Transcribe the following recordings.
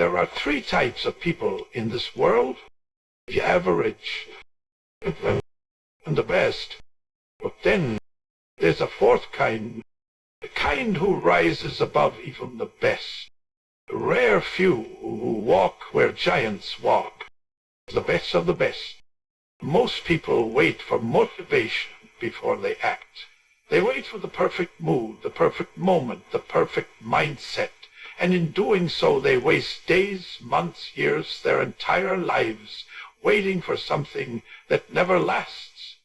there are three types of people in this world: the average and the best. But then there's a fourth kind, the kind who rises above even the best. The rare few who walk where giants walk, the best of the best. Most people wait for motivation before they act. They wait for the perfect mood, the perfect moment, the perfect mindset. And in doing so, they waste days, months, years, their entire lives, waiting for something that never lasts.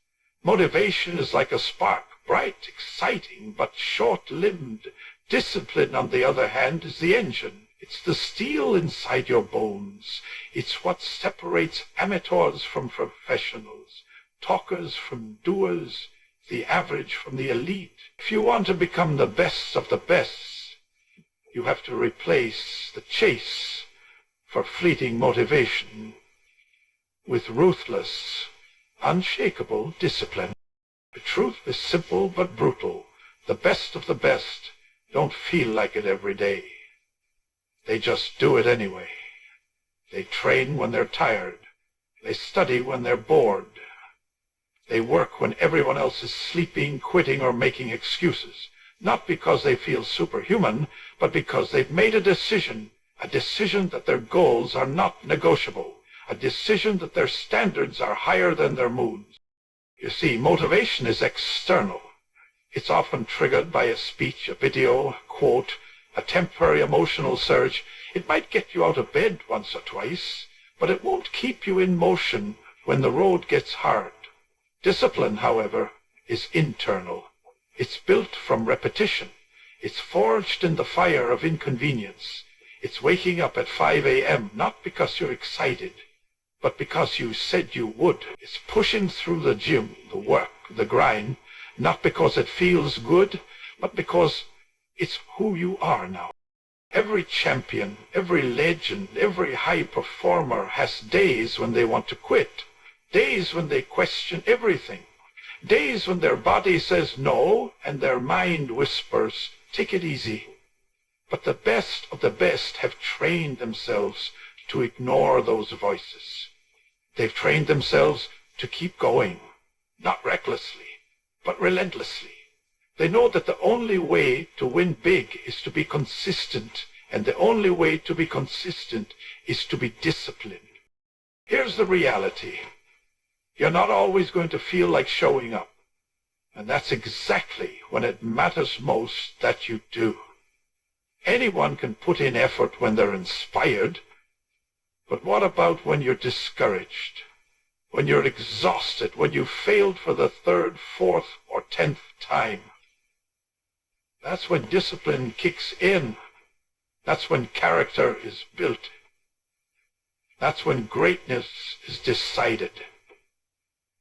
Motivation is like a spark, bright, exciting, but short-lived. Discipline, on the other hand, is the engine. It's the steel inside your bones. It's what separates amateurs from professionals, talkers from doers, the average from the elite. If you want to become the best of the best, you have to replace the chase for fleeting motivation with ruthless, unshakable discipline. The truth is simple but brutal. The best of the best don't feel like it every day. They just do it anyway. They train when they're tired. They study when they're bored. They work when everyone else is sleeping, quitting, or making excuses. Not because they feel superhuman, but because they've made a decision that their goals are not negotiable, a decision that their standards are higher than their moods. You see, motivation is external. It's often triggered by a speech, a video, a quote, a temporary emotional surge. It might get you out of bed once or twice, but it won't keep you in motion when the road gets hard. Discipline, however, is internal. It's built from repetition. It's forged in the fire of inconvenience. It's waking up at 5 a.m. not because you're excited, but because you said you would. It's pushing through the gym, the work, the grind, not because it feels good, but because it's who you are now. Every champion, every legend, every high performer has days when they want to quit, days when they question everything, days when their body says no and their mind whispers, take it easy. But the best of the best have trained themselves to ignore those voices. They've trained themselves to keep going, not recklessly, but relentlessly. They know that the only way to win big is to be consistent, and the only way to be consistent is to be disciplined. Here's the reality. You're not always going to feel like showing up, and that's exactly when it matters most that you do. Anyone can put in effort when they're inspired, but what about when you're discouraged, when you're exhausted, when you've failed for the third, fourth, or 10th time? That's when discipline kicks in. That's when character is built. That's when greatness is decided.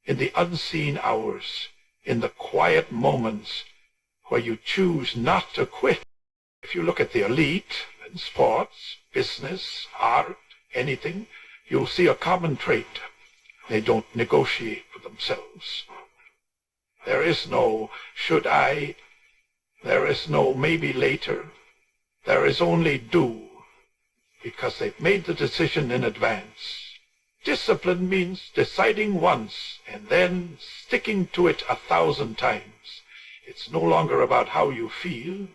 In the unseen hours, in the quiet moments where you choose not to quit. If you look at the elite in sports, business, art, anything, you'll see a common trait. They don't negotiate with themselves. There is no should I. There is no maybe later. There is only do, because they've made the decision in advance. Discipline means deciding once and then sticking to it 1,000 times. It's no longer about how you feel.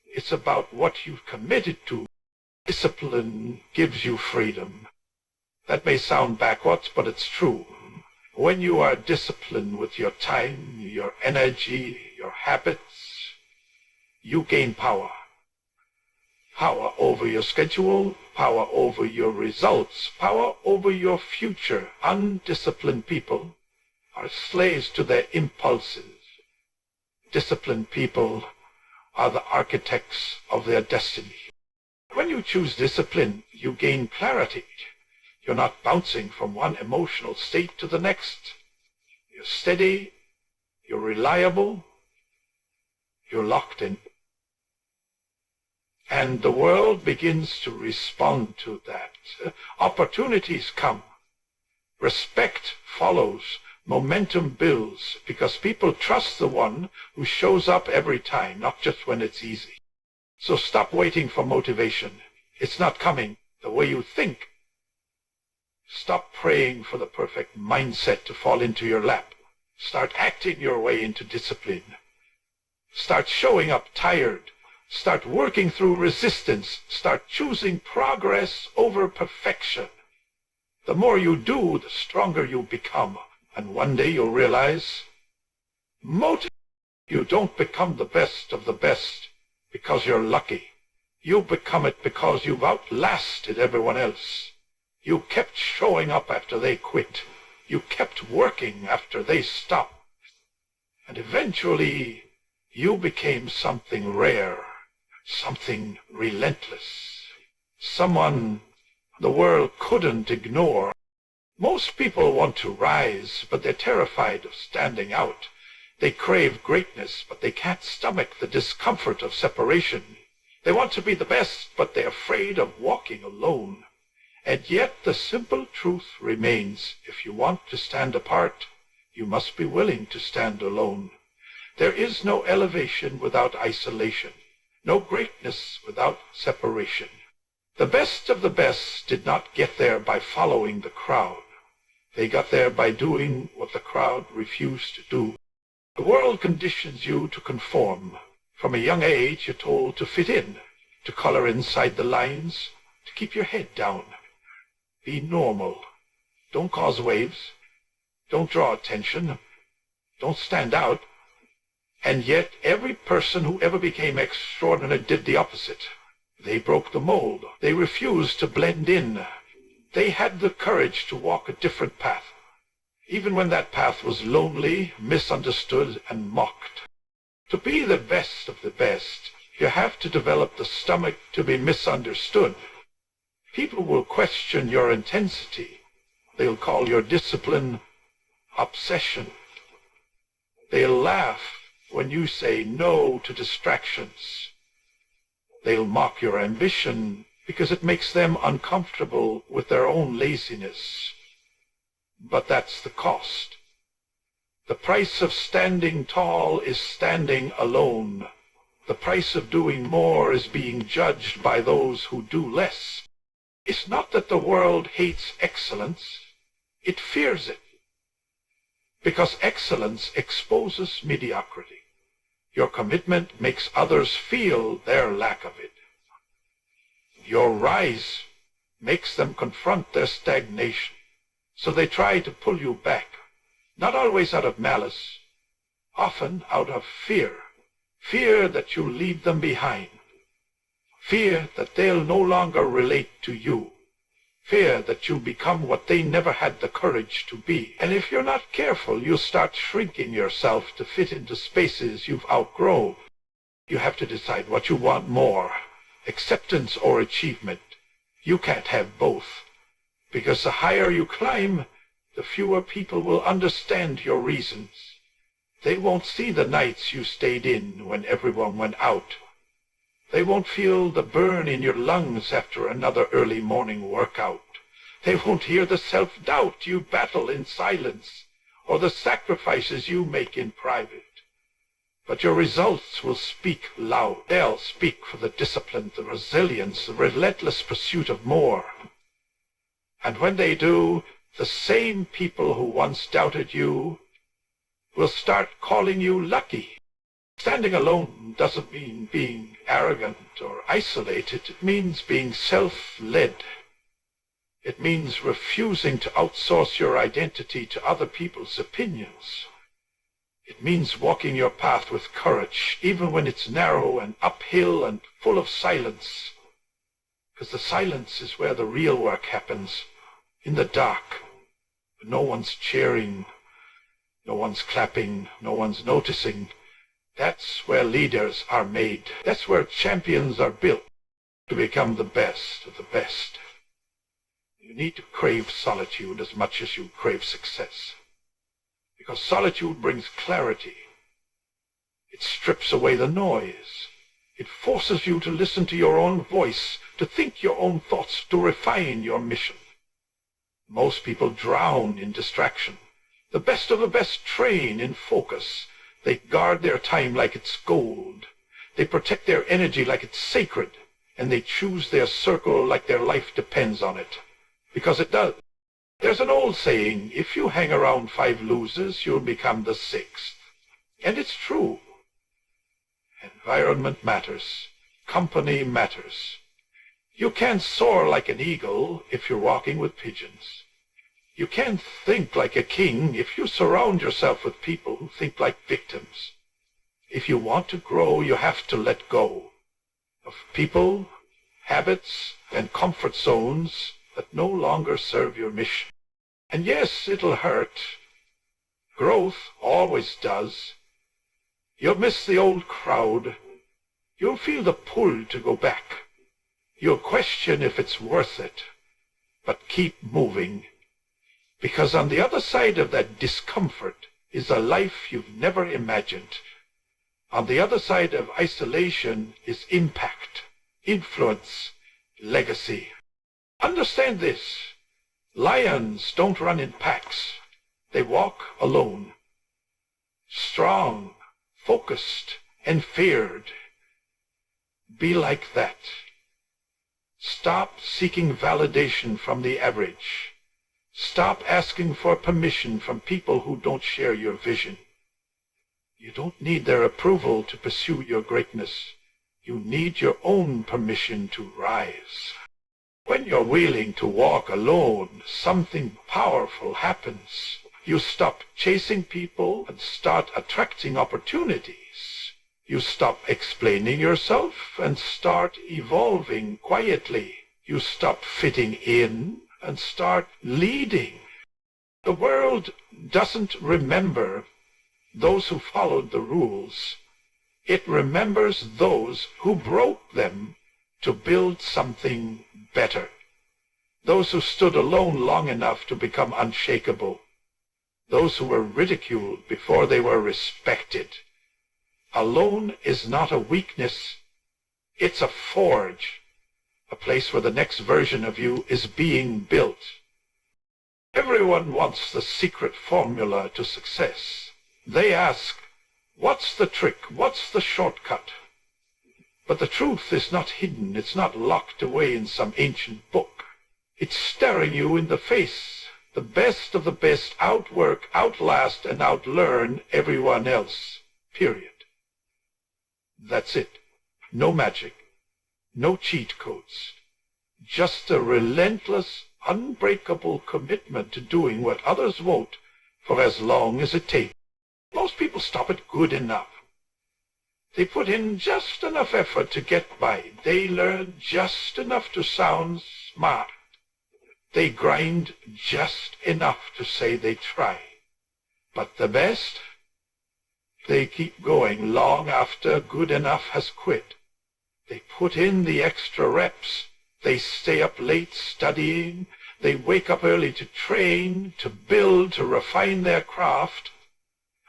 It's about what you've committed to. Discipline gives you freedom. That may sound backwards, but it's true. When you are disciplined with your time, your energy, your habits, you gain power. Power over your schedule, power over your results, power over your future. Undisciplined people are slaves to their impulses. Disciplined people are the architects of their destiny. When you choose discipline, you gain clarity. You're not bouncing from one emotional state to the next. You're steady, you're reliable, you're locked in. And the world begins to respond to that. Opportunities come. Respect follows. Momentum builds, because people trust the one who shows up every time, not just when it's easy. So stop waiting for motivation. It's not coming. the way you think. Stop praying for the perfect mindset to fall into your lap. Start acting your way into discipline. Start showing up tired. Start working through resistance. Start choosing progress over perfection. The more you do, the stronger you become. And one day you'll realize, you don't become the best of the best because you're lucky. You become it because you've outlasted everyone else. You kept showing up after they quit. You kept working after they stopped. And eventually, you became something rare, something relentless, someone the world couldn't ignore. Most people want to rise, but they're terrified of standing out. They crave greatness, but they can't stomach the discomfort of separation. They want to be the best, but they're afraid of walking alone. And yet the simple truth remains, if you want to stand apart, you must be willing to stand alone. There is no elevation without isolation, no greatness without separation. The best of the best did not get there by following the crowd. They got there by doing what the crowd refused to do. The world conditions you to conform. From a young age, you're told to fit in, to color inside the lines, to keep your head down. Be normal. Don't cause waves. Don't draw attention. Don't stand out. And yet, every person who ever became extraordinary did the opposite. They broke the mold. They refused to blend in. They had the courage to walk a different path, even when that path was lonely, misunderstood, and mocked. To be the best of the best, you have to develop the stomach to be misunderstood. People will question your intensity. They'll call your discipline obsession. They'll laugh when you say no to distractions. They'll mock your ambition because it makes them uncomfortable with their own laziness. But that's the cost. The price of standing tall is standing alone. The price of doing more is being judged by those who do less. It's not that the world hates excellence. It fears it. Because excellence exposes mediocrity. Your commitment makes others feel their lack of it. Your rise makes them confront their stagnation. So they try to pull you back, not always out of malice, often out of fear. Fear that you leave them behind. Fear that they'll no longer relate to you. Fear that you'll become what they never had the courage to be. And if you're not careful, you'll start shrinking yourself to fit into spaces you've outgrown. You have to decide what you want more, acceptance or achievement. You can't have both, because the higher you climb, the fewer people will understand your reasons. They won't see the nights you stayed in when everyone went out. They won't feel the burn in your lungs after another early morning workout. They won't hear the self-doubt you battle in silence, or the sacrifices you make in private. But your results will speak loud. They'll speak for the discipline, the resilience, the relentless pursuit of more. And when they do, the same people who once doubted you will start calling you lucky. Standing alone doesn't mean being arrogant or isolated. It means being self-led. It means refusing to outsource your identity to other people's opinions. It means walking your path with courage, even when it's narrow and uphill and full of silence. Because the silence is where the real work happens, in the dark. No one's cheering, no one's clapping, no one's noticing. That's where leaders are made. That's where champions are built to become the best of the best. You need to crave solitude as much as you crave success. Because solitude brings clarity. It strips away the noise. It forces you to listen to your own voice, to think your own thoughts, to refine your mission. Most people drown in distraction. The best of the best train in focus. They guard their time like it's gold. They protect their energy like it's sacred. and they choose their circle like their life depends on it. Because it does. There's an old saying, if you hang around 5 losers, you'll become the 6th. And it's true. Environment matters. Company matters. You can't soar like an eagle if you're walking with pigeons. You can't think like a king if you surround yourself with people who think like victims. If you want to grow, you have to let go of people, habits, and comfort zones that no longer serve your mission. And yes, it'll hurt. Growth always does. You'll miss the old crowd. You'll feel the pull to go back. You'll question if it's worth it. But keep moving. Because on the other side of that discomfort is a life you've never imagined. On the other side of isolation is impact, influence, legacy. Understand this. Lions don't run in packs. They walk alone. Strong, focused, and feared. Be like that. Stop seeking validation from the average. Stop asking for permission from people who don't share your vision. You don't need their approval to pursue your greatness. You need your own permission to rise. When you're willing to walk alone, something powerful happens. You stop chasing people and start attracting opportunities. You stop explaining yourself and start evolving quietly. You stop fitting in and start leading. The world doesn't remember those who followed the rules. It remembers those who broke them to build something better. Those who stood alone long enough to become unshakable. Those who were ridiculed before they were respected. Alone is not a weakness. It's a forge, a place where the next version of you is being built. Everyone wants the secret formula to success. They ask, what's the trick? What's the shortcut? But the truth is not hidden. It's not locked away in some ancient book. It's staring you in the face. The best of the best outwork, outlast, and outlearn everyone else. Period. That's it. No magic. No cheat codes. Just a relentless, unbreakable commitment to doing what others won't for as long as it takes. Most people stop at good enough. They put in just enough effort to get by. They learn just enough to sound smart. They grind just enough to say they try. But the best, they keep going long after good enough has quit. They put in the extra reps. They stay up late studying. They wake up early to train, to build, to refine their craft.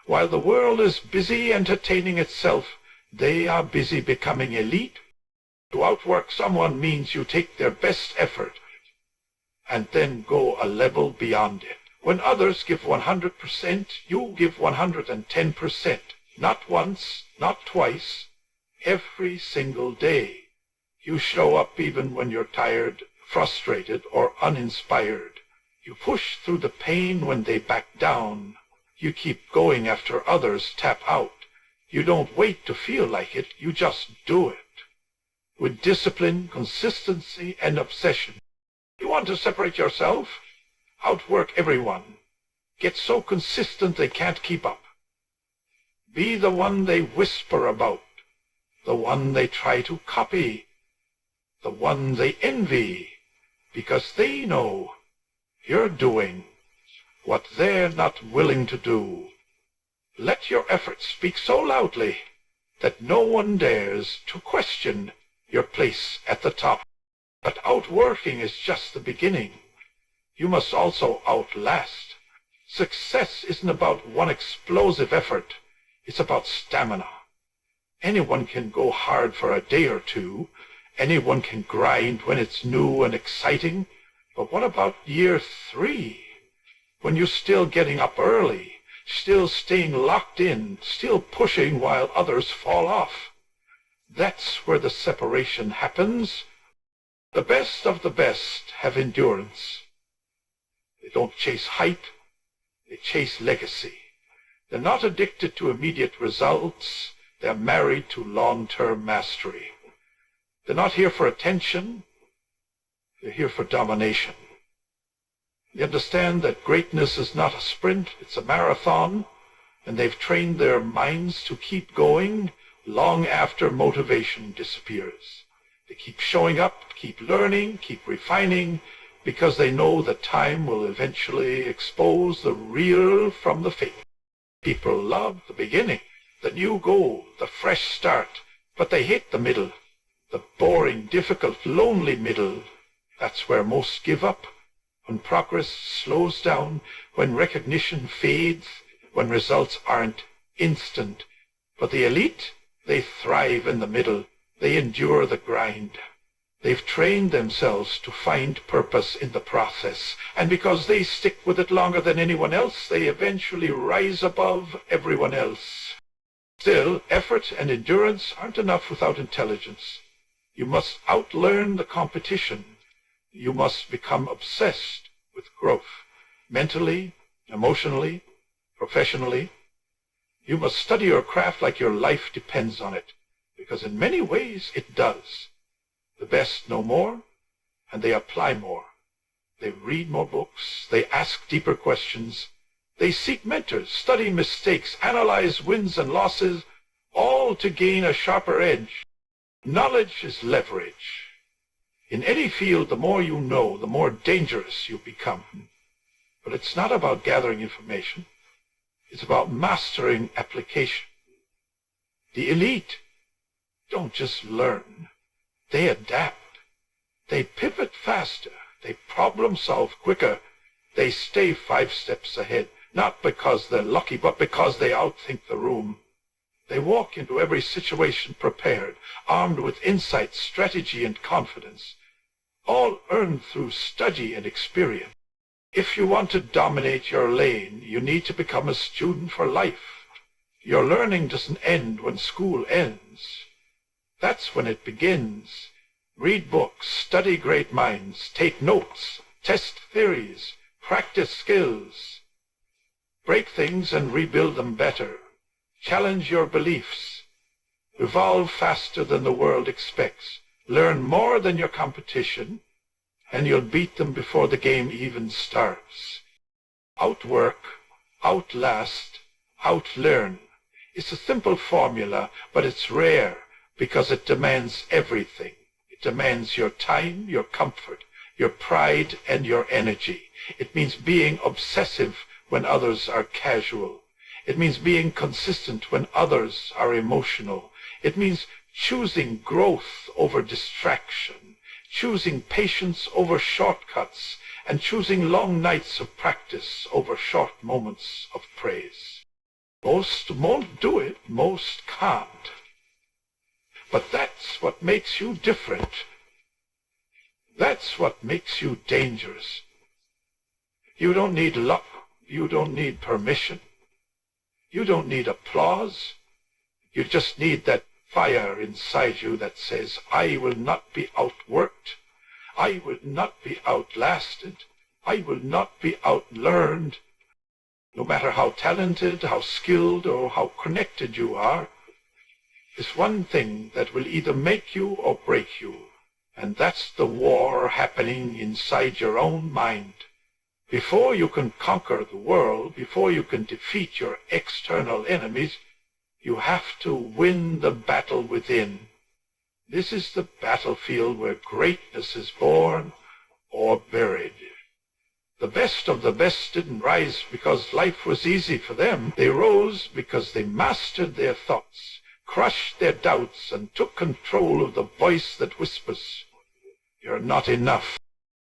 While the world is busy entertaining itself, they are busy becoming elite. To outwork someone means you take their best effort and then go a level beyond it. When others give 100%, you give 110%. Not once, not twice, every single day. You show up even when you're tired, frustrated, or uninspired. You push through the pain when they back down. You keep going after others tap out. You don't wait to feel like it, you just do it. With discipline, consistency, and obsession. You want to separate yourself? Outwork everyone. Get so consistent they can't keep up. Be the one they whisper about. The one they try to copy. The one they envy. Because they know you're doing what they're not willing to do. Let your efforts speak so loudly that no one dares to question your place at the top. But outworking is just the beginning. You must also outlast. Success isn't about one explosive effort. It's about stamina. Anyone can go hard for a day or two. Anyone can grind when it's new and exciting. But what about year 3? When you're still getting up early, still staying locked in, still pushing while others fall off? That's where the separation happens. The best of the best have endurance. They don't chase hype, they chase legacy. They're not addicted to immediate results. They're married to long-term mastery. They're not here for attention. They're here for domination. They understand that greatness is not a sprint, it's a marathon, and they've trained their minds to keep going long after motivation disappears. They keep showing up, keep learning, keep refining, because they know that time will eventually expose the real from the fake. People love the beginning, the new goal, the fresh start, but they hate the middle, the boring, difficult, lonely middle. That's where most give up, when progress slows down, when recognition fades, when results aren't instant. But the elite, they thrive in the middle. They endure the grind. They've trained themselves to find purpose in the process, and because they stick with it longer than anyone else, they eventually rise above everyone else. Still, effort and endurance aren't enough without intelligence. You must outlearn the competition. You must become obsessed with growth, mentally, emotionally, professionally. You must study your craft like your life depends on it, because in many ways it does. The best know more, and they apply more. They read more books, they ask deeper questions, they seek mentors, study mistakes, analyze wins and losses, all to gain a sharper edge. Knowledge is leverage. In any field, the more you know, the more dangerous you become. But it's not about gathering information. It's about mastering application. The elite don't just learn. They adapt. They pivot faster. They problem solve quicker. They stay 5 steps ahead, not because they're lucky, but because they outthink the room. They walk into every situation prepared, armed with insight, strategy, and confidence, all earned through study and experience. If you want to dominate your lane, you need to become a student for life. Your learning doesn't end when school ends. That's when it begins. Read books, study great minds, take notes, test theories, practice skills. Break things and rebuild them better. Challenge your beliefs. Evolve faster than the world expects. Learn more than your competition, and you'll beat them before the game even starts. Outwork, outlast, outlearn. It's a simple formula, but it's rare because it demands everything. It demands your time, your comfort, your pride, and your energy. It means being obsessive when others are casual. It means being consistent when others are emotional. It means choosing growth over distraction, choosing patience over shortcuts, and choosing long nights of practice over short moments of praise. Most won't do it, most can't. But that's what makes you different. That's what makes you dangerous. You don't need luck. You don't need permission. You don't need applause. You just need that fire inside you that says, I will not be outworked. I will not be outlasted. I will not be outlearned. No matter how talented, how skilled, or how connected you are, there's one thing that will either make you or break you, and that's the war happening inside your own mind. Before you can conquer the world, before you can defeat your external enemies, you have to win the battle within. This is the battlefield where greatness is born or buried. The best of the best didn't rise because life was easy for them. They rose because they mastered their thoughts, crushed their doubts, and took control of the voice that whispers, you're not enough.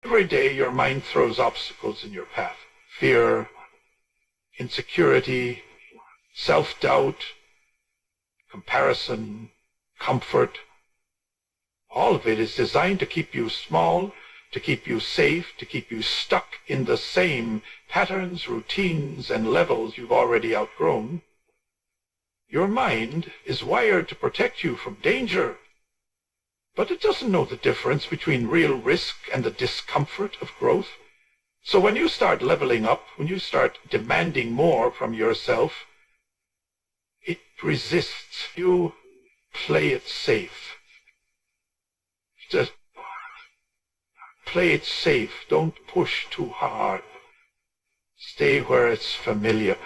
Every day your mind throws obstacles in your path. Fear, insecurity, self-doubt, comparison, comfort. All of it is designed to keep you small, to keep you safe, to keep you stuck in the same patterns, routines, and levels you've already outgrown. Your mind is wired to protect you from danger, but it doesn't know the difference between real risk and the discomfort of growth. So when you start leveling up, when you start demanding more from yourself, it resists. You play it safe. Just play it safe. Don't push too hard. Stay where it's familiar.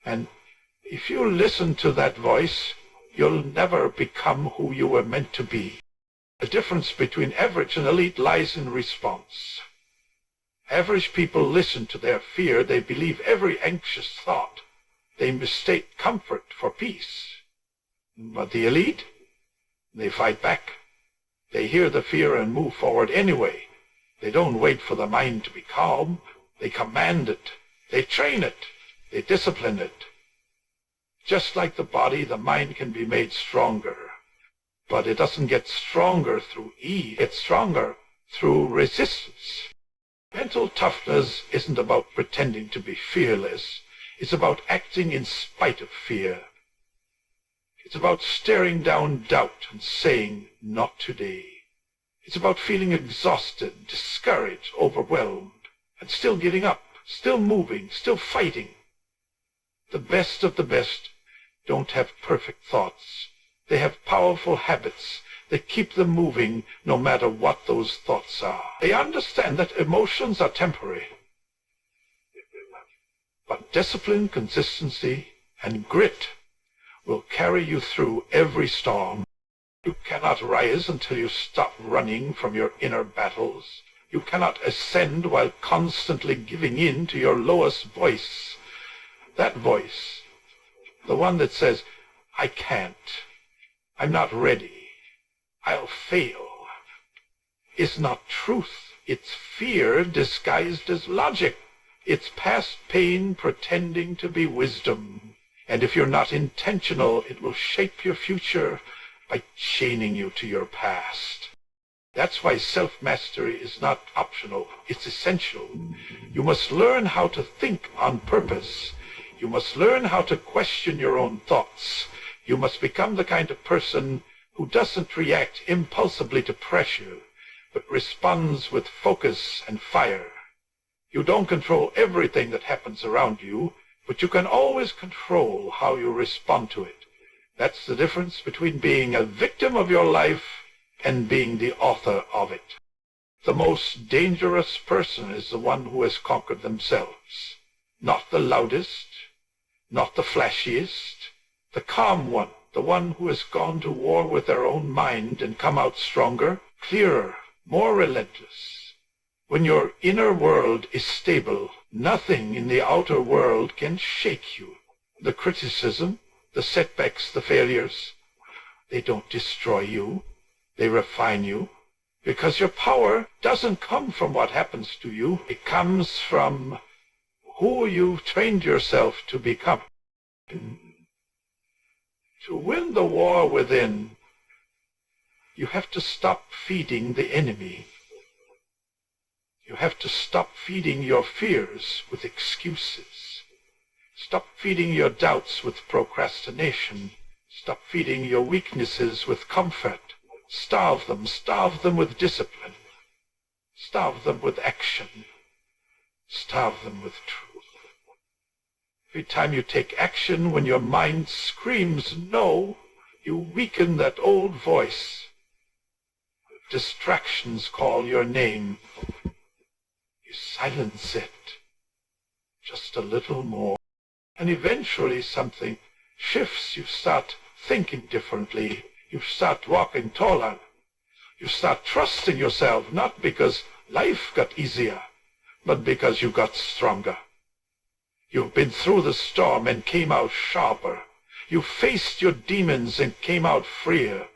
And if you listen to that voice, you'll never become who you were meant to be. The difference between average and elite lies in response. Average people listen to their fear. They believe every anxious thought. They mistake comfort for peace. But the elite, they fight back. They hear the fear and move forward anyway. They don't wait for the mind to be calm. They command it. They train it. They discipline it. Just like the body, the mind can be made stronger. But it doesn't get stronger through ease. It gets stronger through resistance. Mental toughness isn't about pretending to be fearless. It's about acting in spite of fear. It's about staring down doubt and saying, not today. It's about feeling exhausted, discouraged, overwhelmed, and still getting up, still moving, still fighting. The best of the best don't have perfect thoughts. They have powerful habits that keep them moving no matter what those thoughts are. They understand that emotions are temporary. But discipline, consistency, and grit will carry you through every storm. You cannot rise until you stop running from your inner battles. You cannot ascend while constantly giving in to your lowest voice. That voice, the one that says, I can't, I'm not ready, I'll fail, is not truth. It's fear disguised as logic. It's past pain pretending to be wisdom. And if you're not intentional, it will shape your future by chaining you to your past. That's why self-mastery is not optional. It's essential. You must learn how to think on purpose. You must learn how to question your own thoughts. You must become the kind of person who doesn't react impulsively to pressure, but responds with focus and fire. You don't control everything that happens around you, but you can always control how you respond to it. That's the difference between being a victim of your life and being the author of it. The most dangerous person is the one who has conquered themselves. Not the loudest, not the flashiest, the calm one, the one who has gone to war with their own mind and come out stronger, clearer, more relentless. When your inner world is stable, nothing in the outer world can shake you. The criticism, the setbacks, the failures, they don't destroy you. They refine you. Because your power doesn't come from what happens to you. It comes from who you've trained yourself to become. To win the war within, you have to stop feeding the enemy. You have to stop feeding your fears with excuses. Stop feeding your doubts with procrastination. Stop feeding your weaknesses with comfort. Starve them with discipline. Starve them with action. Starve them with truth. Every time you take action when your mind screams no, you weaken that old voice. Distractions call your name. You silence it just a little more. And eventually something shifts. You start thinking differently. You start walking taller. You start trusting yourself, not because life got easier, but because you got stronger. You've been through the storm and came out sharper. You faced your demons and came out freer.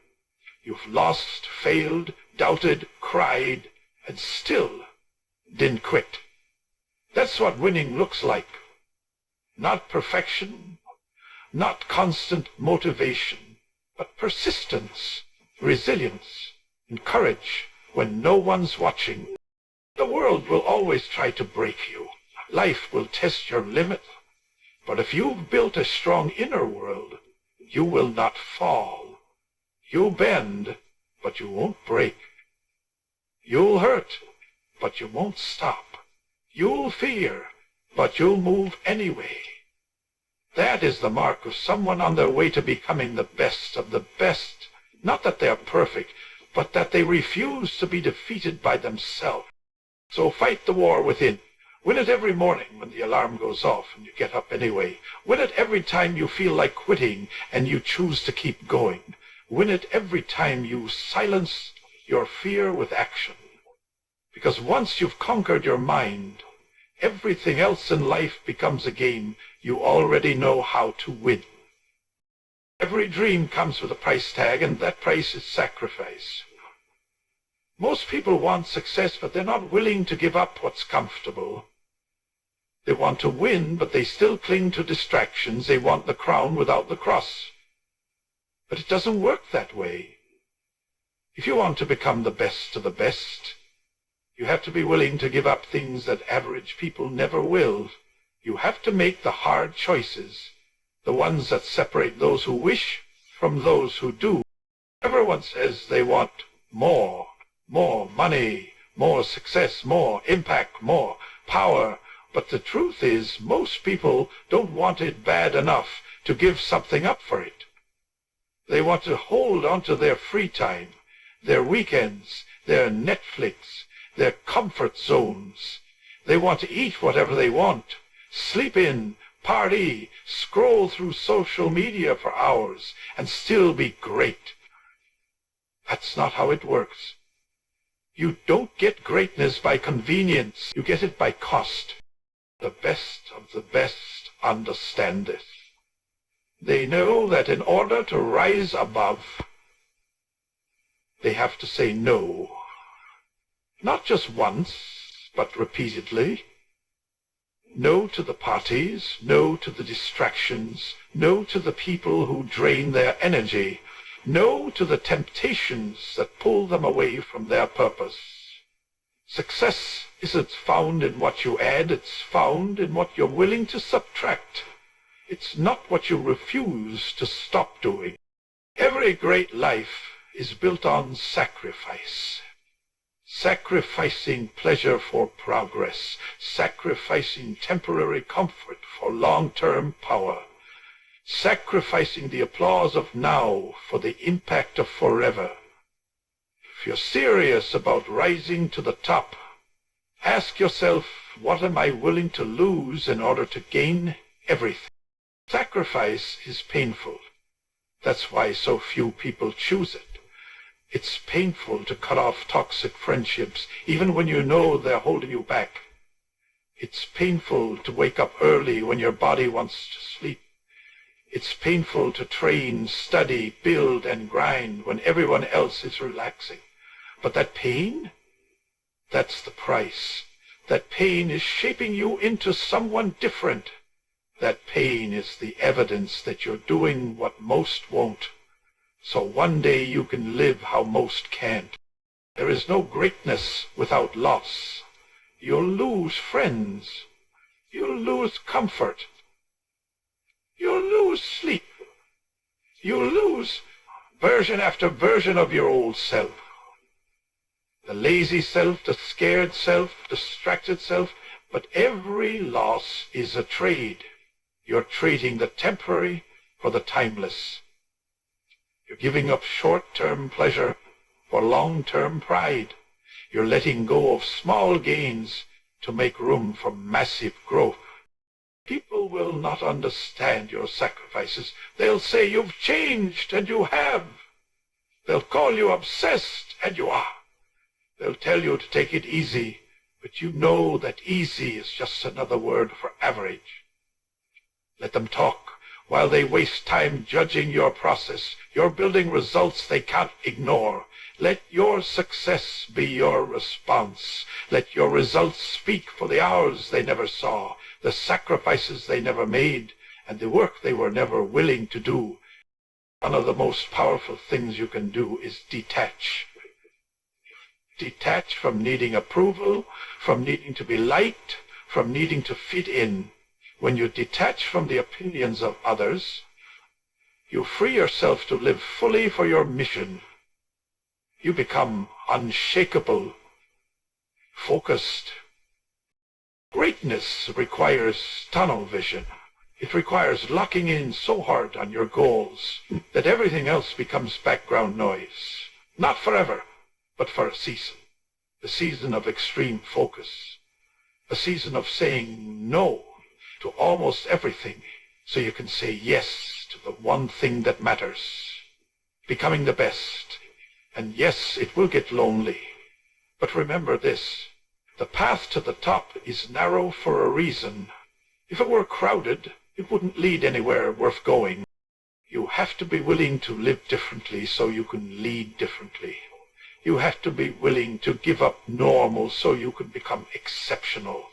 You've lost, failed, doubted, cried, and still didn't quit. That's what winning looks like. Not perfection, not constant motivation, but persistence, resilience, and courage when no one's watching. The world will always try to break you. Life will test your limit, But if you've built a strong inner world, you will not fall. You'll bend, but you won't break. You'll hurt, but you won't stop. You'll fear, but you'll move anyway. That is the mark of someone on their way to becoming the best of the best. Not that they are perfect, but that they refuse to be defeated by themselves. So fight the war within. Win it every morning when the alarm goes off and you get up anyway. Win it every time you feel like quitting and you choose to keep going. Win it every time you silence your fear with action. Because once you've conquered your mind, everything else in life becomes a game you already know how to win. Every dream comes with a price tag, and that price is sacrifice. Most people want success, but they're not willing to give up what's comfortable. They want to win, but they still cling to distractions. They want the crown without the cross. But it doesn't work that way. If you want to become the best of the best, you have to be willing to give up things that average people never will. You have to make the hard choices, the ones that separate those who wish from those who do. Everyone says they want more money, more success, more impact, more power. But the truth is, most people don't want it bad enough to give something up for it. They want to hold on to their free time, their weekends, their Netflix, their comfort zones. They want to eat whatever they want, sleep in, party, scroll through social media for hours, and still be great. That's not how it works. You don't get greatness by convenience. You get it by cost. The best of the best understand this. They know that in order to rise above, they have to say no. Not just once, but repeatedly. No to the parties, no to the distractions, no to the people who drain their energy, no to the temptations that pull them away from their purpose. Success isn't found in what you add, it's found in what you're willing to subtract. It's not what you refuse to stop doing. Every great life is built on sacrifice. Sacrificing pleasure for progress, sacrificing temporary comfort for long-term power, sacrificing the applause of now for the impact of forever. If you're serious about rising to the top, ask yourself, what am I willing to lose in order to gain everything? Sacrifice is painful. That's why so few people choose it. It's painful to cut off toxic friendships, even when you know they're holding you back. It's painful to wake up early when your body wants to sleep. It's painful to train, study, build, and grind when everyone else is relaxing. But that pain, that's the price. That pain is shaping you into someone different. That pain is the evidence that you're doing what most won't. So one day you can live how most can't. There is no greatness without loss. You'll lose friends. You'll lose comfort. You'll lose sleep. You'll lose version after version of your old self. The lazy self, the scared self, distracted self. But every loss is a trade. You're trading the temporary for the timeless. You're giving up short-term pleasure for long-term pride. You're letting go of small gains to make room for massive growth. People will not understand your sacrifices. They'll say you've changed, and you have. They'll call you obsessed, and you are. They'll tell you to take it easy, but you know that easy is just another word for average. Let them talk. While they waste time judging your process, you're building results they can't ignore. Let your success be your response. Let your results speak for the hours they never saw, the sacrifices they never made, and the work they were never willing to do. One of the most powerful things you can do is detach. Detach from needing approval, from needing to be liked, from needing to fit in. When you detach from the opinions of others, you free yourself to live fully for your mission. You become unshakable, focused. Greatness requires tunnel vision. It requires locking in so hard on your goals that everything else becomes background noise. Not forever, but for a season. A season of extreme focus. A season of saying no to almost everything so you can say yes to the one thing that matters. Becoming the best. And yes, it will get lonely. But remember this. The path to the top is narrow for a reason. If it were crowded, it wouldn't lead anywhere worth going. You have to be willing to live differently so you can lead differently. You have to be willing to give up normal so you can become exceptional.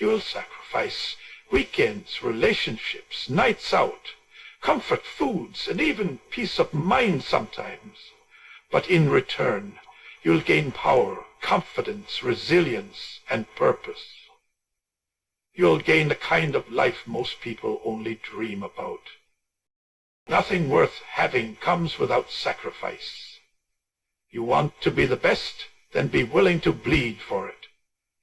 You will sacrifice weekends, relationships, nights out, comfort foods, and even peace of mind sometimes. But in return, you'll gain power, confidence, resilience, and purpose. You'll gain the kind of life most people only dream about. Nothing worth having comes without sacrifice. You want to be the best? Then be willing to bleed for it,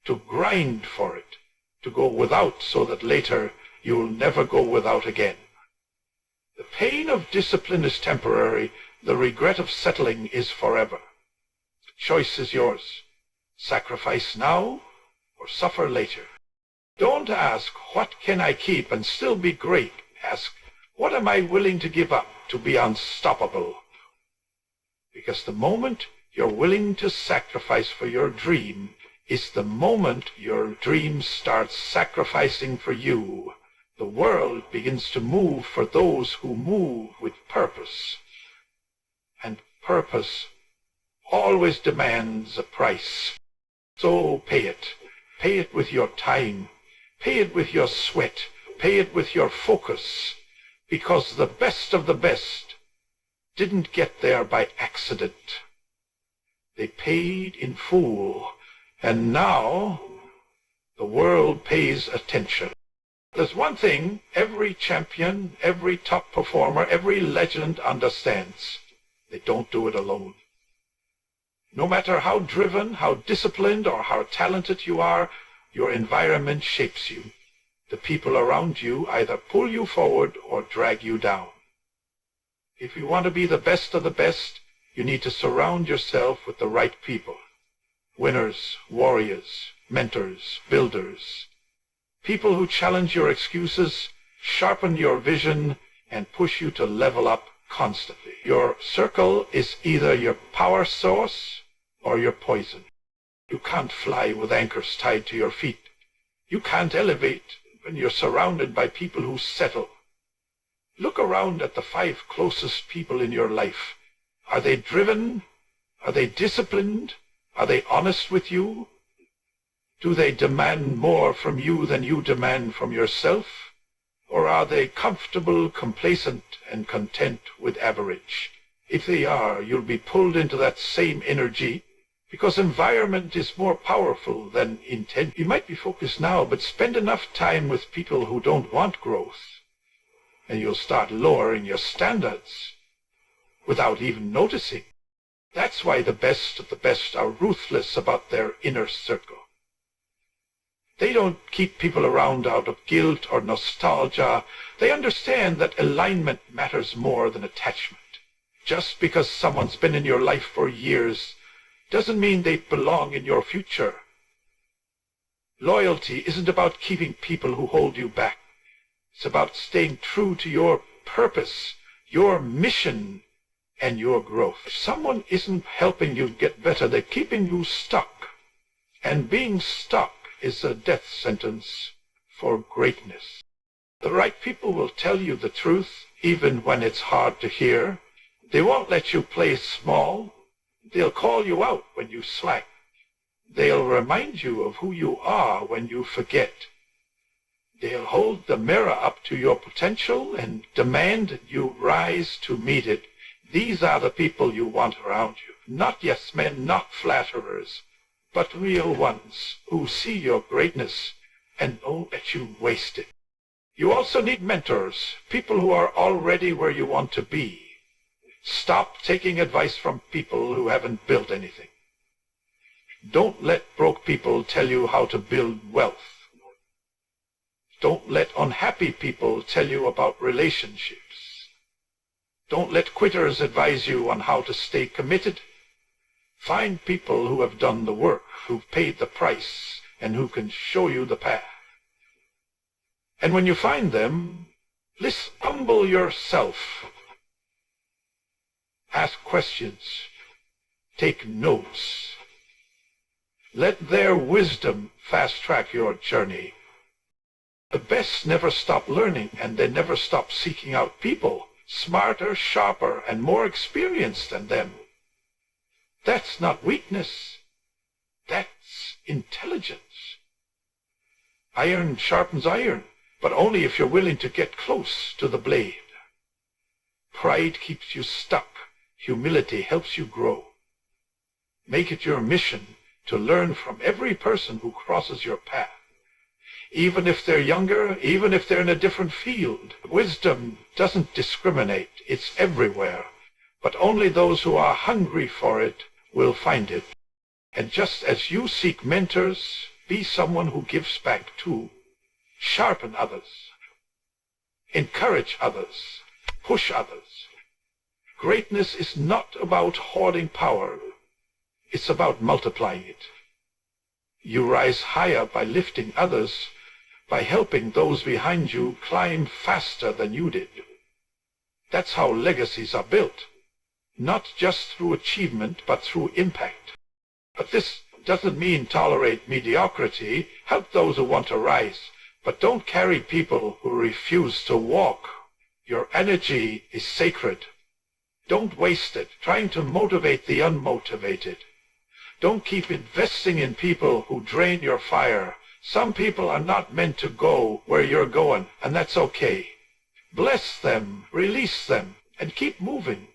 to grind for it, to go without so that later you'll never go without again. The pain of discipline is temporary. The regret of settling is forever. The choice is yours. Sacrifice now or suffer later. Don't ask, what can I keep and still be great? Ask, what am I willing to give up to be unstoppable? Because the moment you're willing to sacrifice for your dream is the moment your dream starts sacrificing for you. The world begins to move for those who move with purpose. And purpose always demands a price. So pay it. Pay it with your time. Pay it with your sweat. Pay it with your focus. Because the best of the best didn't get there by accident. They paid in full. And now the world pays attention. There's one thing every champion, every top performer, every legend understands. They don't do it alone. No matter how driven, how disciplined, or how talented you are, your environment shapes you. The people around you either pull you forward or drag you down. If you want to be the best of the best, you need to surround yourself with the right people. Winners, warriors, mentors, builders. People who challenge your excuses, sharpen your vision, and push you to level up constantly. Your circle is either your power source or your poison. You can't fly with anchors tied to your feet. You can't elevate when you're surrounded by people who settle. Look around at the 5 closest people in your life. Are they driven? Are they disciplined? Are they honest with you? Do they demand more from you than you demand from yourself? Or are they comfortable, complacent, and content with average? If they are, you'll be pulled into that same energy because environment is more powerful than intent. You might be focused now, but spend enough time with people who don't want growth, and you'll start lowering your standards without even noticing. That's why the best of the best are ruthless about their inner circle. They don't keep people around out of guilt or nostalgia. They understand that alignment matters more than attachment. Just because someone's been in your life for years doesn't mean they belong in your future. Loyalty isn't about keeping people who hold you back. It's about staying true to your purpose, your mission, and your growth. If someone isn't helping you get better, they're keeping you stuck. And being stuck is a death sentence for greatness. The right people will tell you the truth, even when it's hard to hear. They won't let you play small. They'll call you out when you slack. They'll remind you of who you are when you forget. They'll hold the mirror up to your potential and demand you rise to meet it. These are the people you want around you. Not yes men, not flatterers, but real ones who see your greatness and don't let you waste it. You also need mentors, people who are already where you want to be. Stop taking advice from people who haven't built anything. Don't let broke people tell you how to build wealth. Don't let unhappy people tell you about relationships. Don't let quitters advise you on how to stay committed. Find people who have done the work, who've paid the price, and who can show you the path. And when you find them, humble yourself. Ask questions. Take notes. Let their wisdom fast-track your journey. The best never stop learning, and they never stop seeking out people smarter, sharper, and more experienced than them. That's not weakness. That's intelligence. Iron sharpens iron, but only if you're willing to get close to the blade. Pride keeps you stuck. Humility helps you grow. Make it your mission to learn from every person who crosses your path. Even if they're younger, even if they're in a different field. Wisdom doesn't discriminate. It's everywhere. But only those who are hungry for it will find it. And just as you seek mentors, be someone who gives back too. Sharpen others. Encourage others. Push others. Greatness is not about hoarding power. It's about multiplying it. You rise higher by lifting others, by helping those behind you climb faster than you did. That's how legacies are built. Not just through achievement, but through impact. But this doesn't mean tolerate mediocrity. Help those who want to rise, but don't carry people who refuse to walk. Your energy is sacred. Don't waste it trying to motivate the unmotivated. Don't keep investing in people who drain your fire. Some people are not meant to go where you're going, and that's okay. Bless them, release them, and keep moving.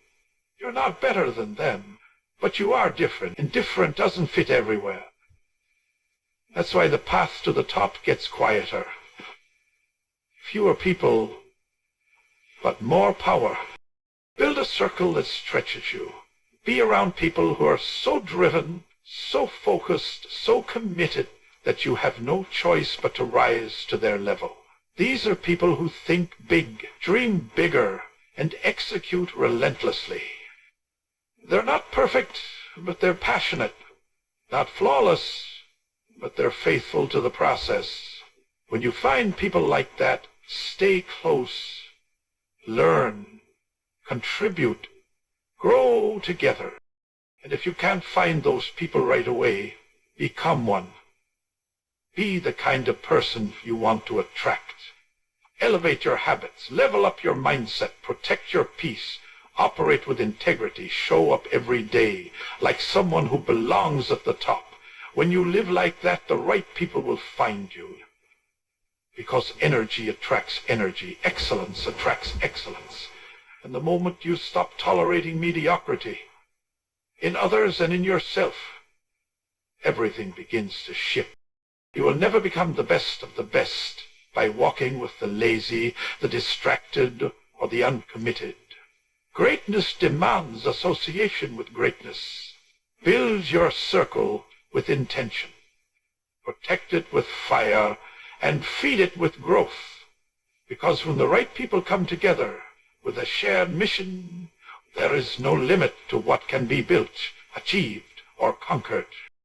You're not better than them, but you are different, and different doesn't fit everywhere. That's why the path to the top gets quieter. Fewer people, but more power. Build a circle that stretches you. Be around people who are so driven, so focused, so committed that you have no choice but to rise to their level. These are people who think big, dream bigger, and execute relentlessly. They're not perfect, but they're passionate. Not flawless, but they're faithful to the process. When you find people like that, stay close, learn, contribute, grow together. And if you can't find those people right away, become one. Be the kind of person you want to attract. Elevate your habits, level up your mindset, protect your peace, operate with integrity, show up every day like someone who belongs at the top. When you live like that, the right people will find you. Because energy attracts energy, excellence attracts excellence. And the moment you stop tolerating mediocrity in others and in yourself, everything begins to shift. You will never become the best of the best by walking with the lazy, the distracted, or the uncommitted. Greatness demands association with greatness. Build your circle with intention. Protect it with fire and feed it with growth. Because when the right people come together with a shared mission, there is no limit to what can be built, achieved, or conquered.